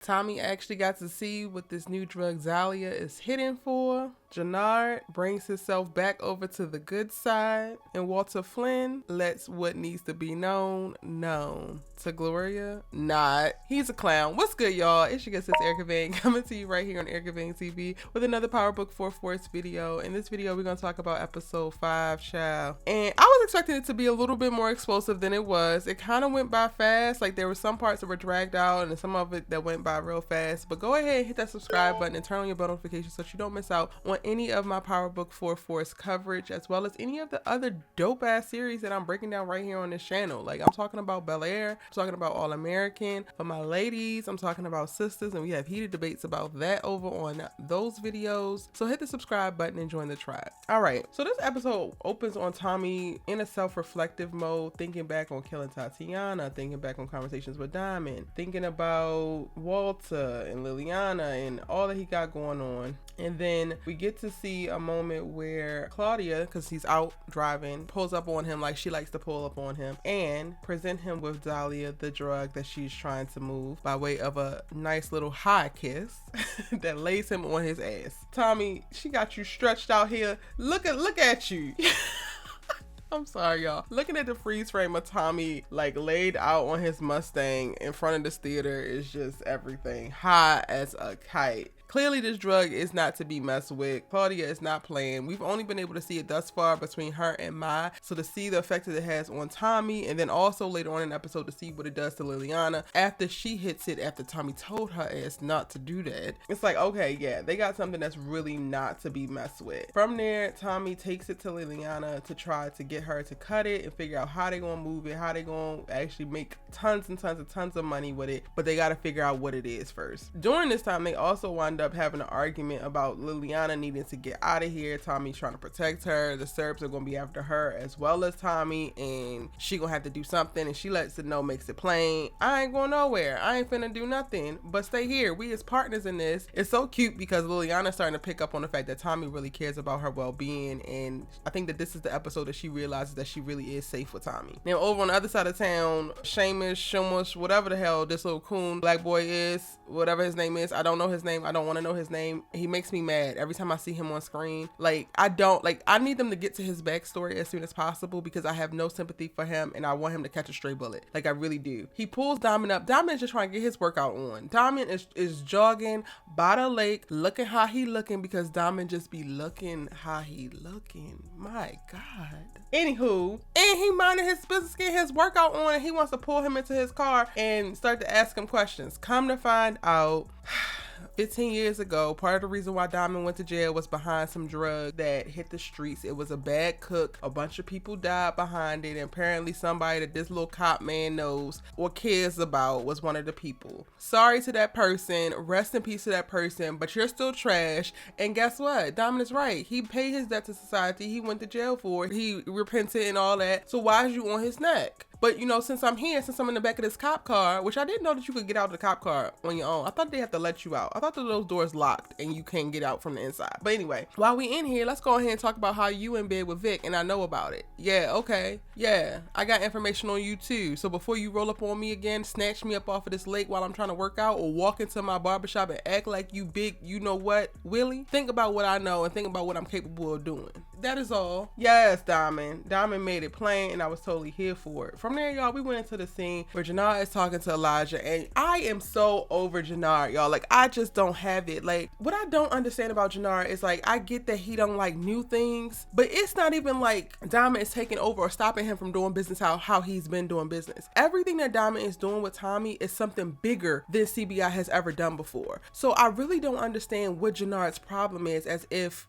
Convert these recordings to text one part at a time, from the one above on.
Tommy actually got to see what this new drug Dahlia is hitting for. Jenard brings himself back over to the good side, and Walter Flynn lets what needs to be known. To Gloria, not. He's a clown. What's good, y'all? It's your good sis Erica Vane coming to you right here on Erica Vane TV with another Power Book 4 Force video. In this video, we're going to talk about episode 5, child. And I was expecting it to be a little bit more explosive than it was. It kind of went by fast. Like, there were some parts that were dragged out and some of it that went by real fast. But go ahead and hit that subscribe button and turn on your bell notifications so you don't miss out on any of my Power Book 4 Force coverage, as well as any of the other dope ass series that I'm breaking down right here on this channel. Like, I'm talking about Bel Air, I'm talking about All American. For my ladies, I'm talking about Sisters, and we have heated debates about that over on those videos. So hit the subscribe button and join the tribe. All right, so this episode opens on Tommy in a self-reflective mode, thinking back on killing Tatiana, thinking back on conversations with Diamond, thinking about Walter and Liliana and all that he got going on. And then we get to see a moment where Claudia, because he's out driving, pulls up on him like she likes to pull up on him and present him with Dahlia, the drug that she's trying to move, by way of a nice little high kiss that lays him on his ass. Tommy, she got you stretched out here. Look at you. I'm sorry, y'all. Looking at the freeze frame of Tommy, like, laid out on his Mustang in front of this theater is just everything. High as a kite. Clearly, this drug is not to be messed with. Claudia is not playing. We've only been able to see it thus far between her and Mai. So to see the effect that it has on Tommy, and then also later on in the episode to see what it does to Liliana after she hits it, after Tommy told her ass not to do that. It's like, okay, yeah, they got something that's really not to be messed with. From there, Tommy takes it to Liliana to try to get her to cut it and figure out how they gonna move it, how they gonna actually make tons of money with it. But they got to figure out what it is first. During this time, they also wind up having an argument about Liliana needing to get out of here. Tommy's trying to protect her. The Serbs are gonna be after her as well as Tommy, and she gonna have to do something, and she lets it know, makes it plain, I ain't going nowhere, I ain't finna do nothing but stay here. We as partners in this. It's so cute because Liliana's starting to pick up on the fact that Tommy really cares about her well-being, and I think that this is the episode that she realizes that she really is safe with Tommy. Now over on the other side of town, Shemush, whatever the hell this little coon black boy is, whatever his name is, I don't know his name, I don't want to know his name. He makes me mad every time I see him on screen. Like, I need them to get to his backstory as soon as possible because I have no sympathy for him and I want him to catch a stray bullet. Like, I really do. He pulls Diamond up. Diamond is just trying to get his workout on. Diamond is jogging by the lake, looking how he looking because Diamond just be looking how he looking. My God. Anywho, and he minded his business, getting his workout on, and he wants to pull him into his car and start to ask him questions. Come to find out, 15 years ago, part of the reason why Diamond went to jail was behind some drug that hit the streets. It was a bad cook. A bunch of people died behind it. And apparently somebody that this little cop man knows or cares about was one of the people. Sorry to that person. Rest in peace to that person. But you're still trash. And guess what? Diamond is right. He paid his debt to society. He went to jail for it. He repented and all that. So why is you on his neck? But, you know, since I'm here, since I'm in the back of this cop car, which I didn't know that you could get out of the cop car on your own. I thought they have to let you out. I thought that those doors locked and you can't get out from the inside. But anyway, while we in here, let's go ahead and talk about how you in bed with Vic and I know about it. Yeah, okay. Yeah, I got information on you too. So before you roll up on me again, snatch me up off of this lake while I'm trying to work out, or walk into my barbershop and act like you big, you know what, Willie? Think about what I know and think about what I'm capable of doing. That is all. Yes, Diamond. Diamond made it plain and I was totally here for it. From there, y'all, we went into the scene where Jenard is talking to Elijah, and I am so over Jenard, y'all. Like, I just don't have it. Like, what I don't understand about Jenard is, like, I get that he don't like new things, but it's not even like Diamond is taking over or stopping him from doing business how he's been doing business. Everything that Diamond is doing with Tommy is something bigger than CBI has ever done before. So I really don't understand what Jenard's problem is, as if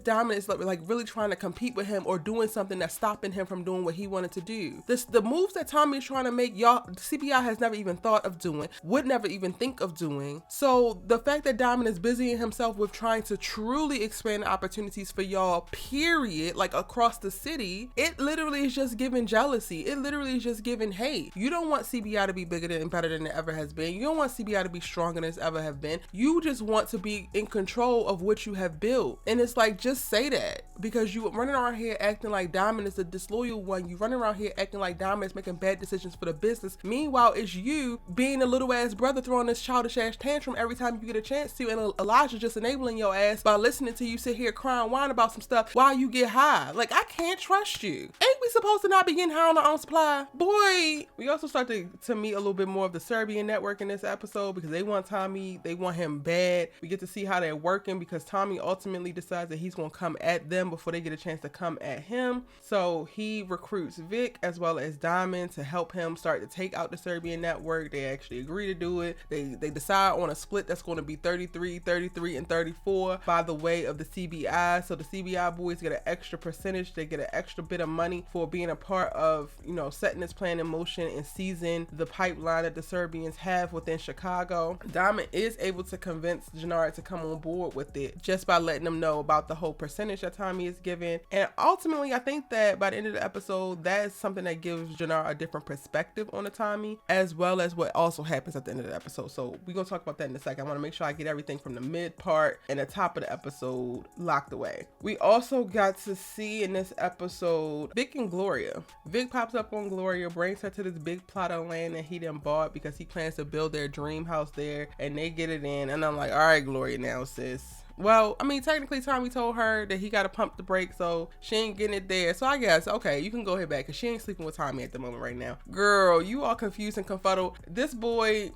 Diamond is like really trying to compete with him or doing something that's stopping him from doing what he wanted to do. The moves that Tommy is trying to make, y'all, CBI has never even thought of doing, would never even think of doing. So the fact that Diamond is busying himself with trying to truly expand opportunities for y'all, period, like across the city, it literally is just giving jealousy. It literally is just giving hate. You don't want CBI to be bigger and better than it ever has been. You don't want CBI to be stronger than it's ever have been. You just want to be in control of what you have built. And it's like, just say say that because you running around here acting like Diamond is the disloyal one. You running around here acting like Diamond is making bad decisions for the business. Meanwhile, it's you being a little ass brother throwing this childish ass tantrum every time you get a chance to, and Elijah just enabling your ass by listening to you sit here crying whine about some stuff while you get high. Like, I can't trust you. Ain't we supposed to not be getting high on our own supply? Boy. We also start to meet a little bit more of the Serbian network in this episode because they want Tommy, they want him bad. We get to see how they're working because Tommy ultimately decides that he's going to come at them before they get a chance to come at him. So he recruits Vic as well as Diamond to help him start to take out the Serbian network. They actually agree to do it. They decide on a split that's going to be 33, 33, and 34 by the way of the CBI. So the CBI boys get an extra percentage. They get an extra bit of money for being a part of, you know, setting this plan in motion and seizing the pipeline that the Serbians have within Chicago. Diamond is able to convince Jenard to come on board with it just by letting them know about the whole percentage that Tommy is given. And ultimately, I think that by the end of the episode, that is something that gives Jenard a different perspective on the Tommy, as well as what also happens at the end of the episode. So we're going to talk about that in a second. I want to make sure I get everything from the mid part and the top of the episode locked away. We also got to see in this episode Vic and Gloria. Vic pops up on Gloria, brings her to this big plot of land that he done bought because he plans to build their dream house there, and they get it in. And I'm like, all right, Gloria, now sis. Well, I mean, technically Tommy told her that he got to pump the brakes, so she ain't getting it there. So I guess, okay, you can go ahead back because she ain't sleeping with Tommy at the moment right now. Girl, you all confused and confuddled. This boy...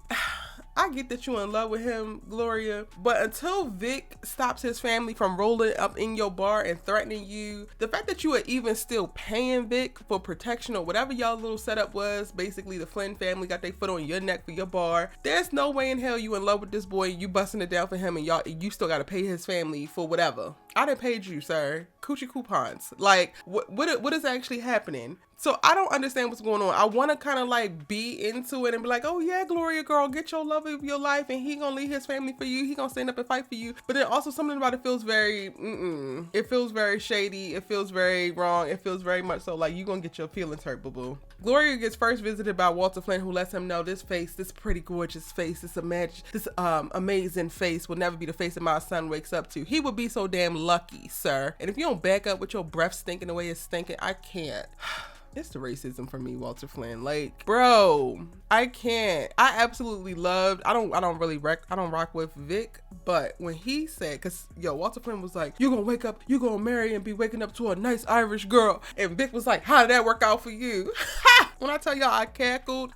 I get that you're in love with him, Gloria, but until Vic stops his family from rolling up in your bar and threatening you, the fact that you are even still paying Vic for protection or whatever y'all little setup was, basically the Flynn family got their foot on your neck for your bar, there's no way in hell you in love with this boy, you busting it down for him, and you still got to pay his family for whatever. I done paid you, sir. Coochie coupons. Like, what is actually happening? So I don't understand what's going on. I want to kind of like be into it and be like, oh yeah, Gloria girl, get your love of your life and he gonna leave his family for you. He gonna stand up and fight for you. But then also something about it feels very, it feels very shady. It feels very wrong. It feels very much so like you gonna get your feelings hurt, boo-boo. Gloria gets first visited by Walter Flynn, who lets him know this face, this pretty gorgeous face, this amazing face will never be the face that my son wakes up to. He would be so damn lucky, sir. And if you don't back up with your breath stinking the way it's stinking, I can't. It's the racism for me, Walter Flynn. Like, bro, I can't. I absolutely loved. I don't rock with Vic, but when he said, cause yo, Walter Flynn was like, "You gonna wake up, you gonna marry and be waking up to a nice Irish girl," and Vic was like, "How did that work out for you?" When I tell y'all I cackled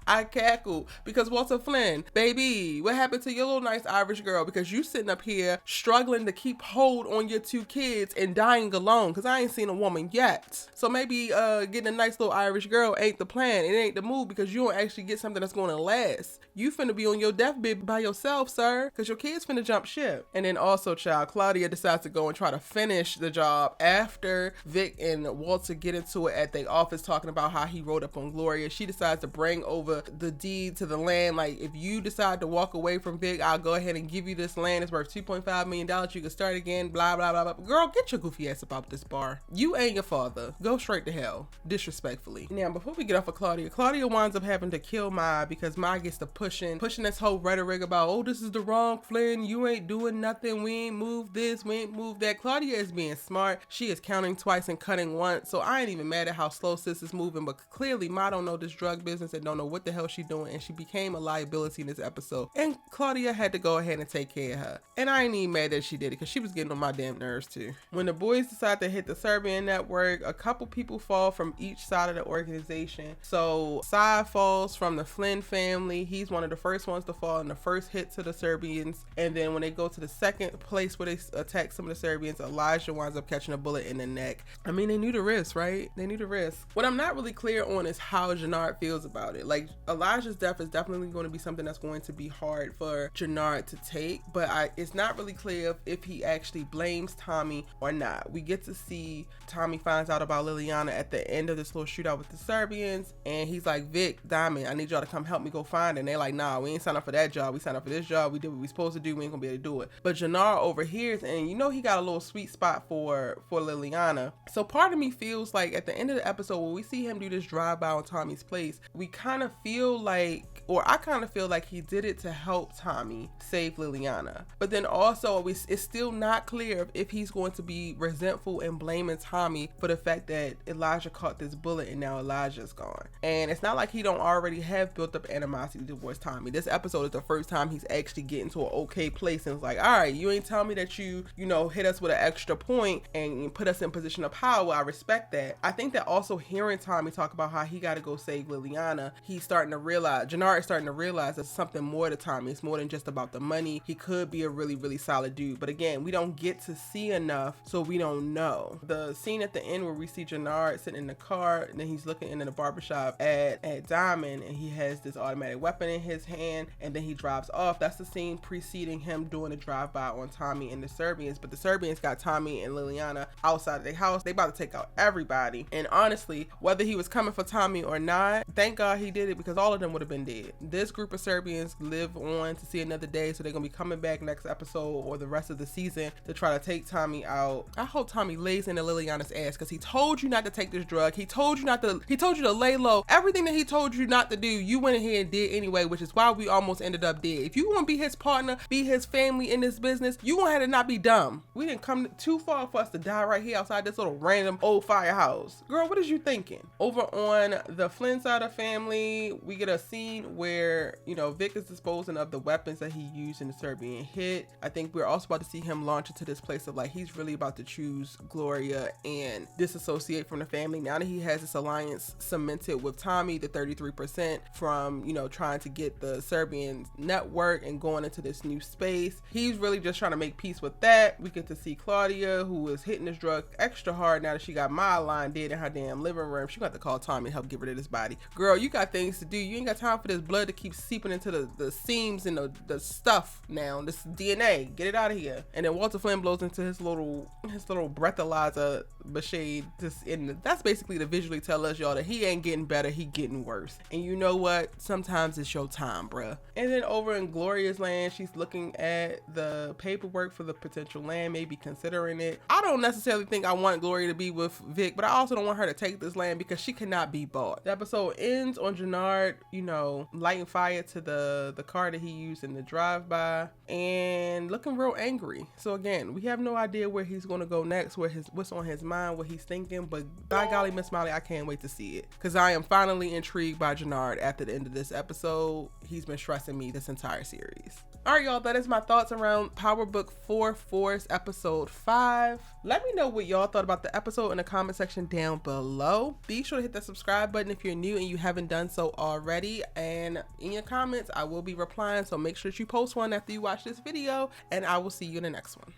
because Walter Flynn, baby, what happened to your little nice Irish girl? Because you sitting up here struggling to keep hold on your 2 kids and dying alone. Cause I ain't seen a woman yet. So maybe getting a nice little Irish girl ain't the plan. It ain't the move because you don't actually get something that's going to last. You finna be on your deathbed by yourself, sir, because your kids finna jump ship. And then also, child, Claudia decides to go and try to finish the job after Vic and Walter get into it at their office talking about how he rode up on Gloria. She decides to bring over the deed to the land. Like, if you decide to walk away from Vic, I'll go ahead and give you this land. It's worth $2.5 million. You can start again, blah, blah, blah, blah. Girl, get your goofy ass about this bar. You and your father. Go straight to hell. Disrespectfully. Now, before we get off of Claudia winds up having to kill Ma because Ma gets to pushing this whole rhetoric about, oh, this is the wrong Flynn. You ain't doing nothing. We ain't moved this. We ain't moved that. Claudia is being smart. She is counting twice and cutting once. So I ain't even mad at how slow sis is moving, but clearly Ma don't know this drug business and don't know what the hell she doing, and she became a liability in this episode, and Claudia had to go ahead and take care of her. And I ain't even mad that she did it because she was getting on my damn nerves too. When the boys decide to hit the Serbian network, a couple people fall from each side of the organization. So Sai falls from the Flynn family. He's one of the first ones to fall in the first hit to the Serbians, and then when they go to the second place where they attack some of the Serbians, Elijah winds up catching a bullet in the neck. I mean, they knew the risk, right? They knew the risk. What I'm not really clear on is how Jenard feels about it. Like, Elijah's death is definitely going to be something that's going to be hard for Jenard to take, but it's not really clear if he actually blames Tommy or not. We get to see Tommy finds out about Liliana at the end of this little shootout with the Serbians, and he's like, Vic, Diamond, I need y'all to come help me go find it. And they're like, nah, we ain't signed up for that job. We signed up for this job. We did what we supposed to do. We ain't gonna be able to do it. But Jenard overhears, and you know he got a little sweet spot for Liliana. So part of me feels like at the end of the episode, when we see him do this drive-by on Tommy's place. We kind of feel like, or I kind of feel like he did it to help Tommy save Liliana. But then also it's still not clear if he's going to be resentful and blaming Tommy for the fact that Elijah caught this bullet and now Elijah's gone. And it's not like he don't already have built up animosity towards Tommy. This episode is the first time he's actually getting to an okay place and it's like, all right, you ain't tell me that you know, hit us with an extra point and put us in position of power. I respect that. I think that also hearing Tommy talk about how he got to go save Liliana, he's starting to realize, Jenard is starting to realize there's something more to Tommy. It's more than just about the money. He could be a really, really solid dude. But again, we don't get to see enough, so we don't know. The scene at the end where we see Jenard sitting in the car and then he's looking into the barbershop at Diamond and he has this automatic weapon in his hand and then he drives off. That's the scene preceding him doing a drive-by on Tommy and the Serbians. But the Serbians got Tommy and Liliana outside of their house. They about to take out everybody. And honestly, whether he was coming for Tommy or not, thank God he did it, because all of them would have been dead. This group of Serbians live on to see another day, so they're gonna be coming back next episode or the rest of the season to try to take Tommy out. I hope Tommy lays into Liliana's ass, because he told you not to take this drug. He told you to lay low. Everything that he told you not to do, you went ahead and did anyway, which is why we almost ended up dead. If you want to be his partner, be his family in this business, you gonna have to not be dumb. We didn't come too far for us to die right here outside this little random old firehouse. Girl, what is you thinking? Over on the Flynn side of family, we get a scene where, you know, Vic is disposing of the weapons that he used in the Serbian hit. I think we're also about to see him launch into this place of like, he's really about to choose Gloria and disassociate from the family. Now that he has this alliance cemented with Tommy, the 33% from, you know, trying to get the Serbian network and going into this new space, he's really just trying to make peace with that. We get to see Claudia, who is hitting this drug extra hard now that she got my line dead in her damn living room. She got to call Tommy and help get rid of this body. Girl, you got things to do. You ain't got time for this blood to keep seeping into the seams and the stuff now. This DNA, get it out of here. And then Walter Flynn blows into his little breathalyzer machine. And that's basically to visually tell us, y'all, that he ain't getting better, he getting worse. And you know what? Sometimes it's your time, bruh. And then over in Gloria's land, she's looking at the paperwork for the potential land, maybe considering it. I don't necessarily think I want Gloria to be with Vic, but I also don't want her to take this land because she cannot be bought. The episode ends on Jenard, you know, lighting fire to the car that he used in the drive-by and looking real angry. So again, we have no idea where he's going to go next, what's on his mind, what he's thinking, but by golly, Miss Molly, I can't wait to see it, because I am finally intrigued by Jenard after the end of this episode. He's been stressing me this entire series. All right, y'all, that is my thoughts around Power Book 4 Force episode 5. Let me know what y'all thought about the episode in the comment section down below. Be sure to hit that subscribe button if you're new and you haven't done so already. And in your comments, I will be replying, so make sure that you post one after you watch this video, and I will see you in the next one.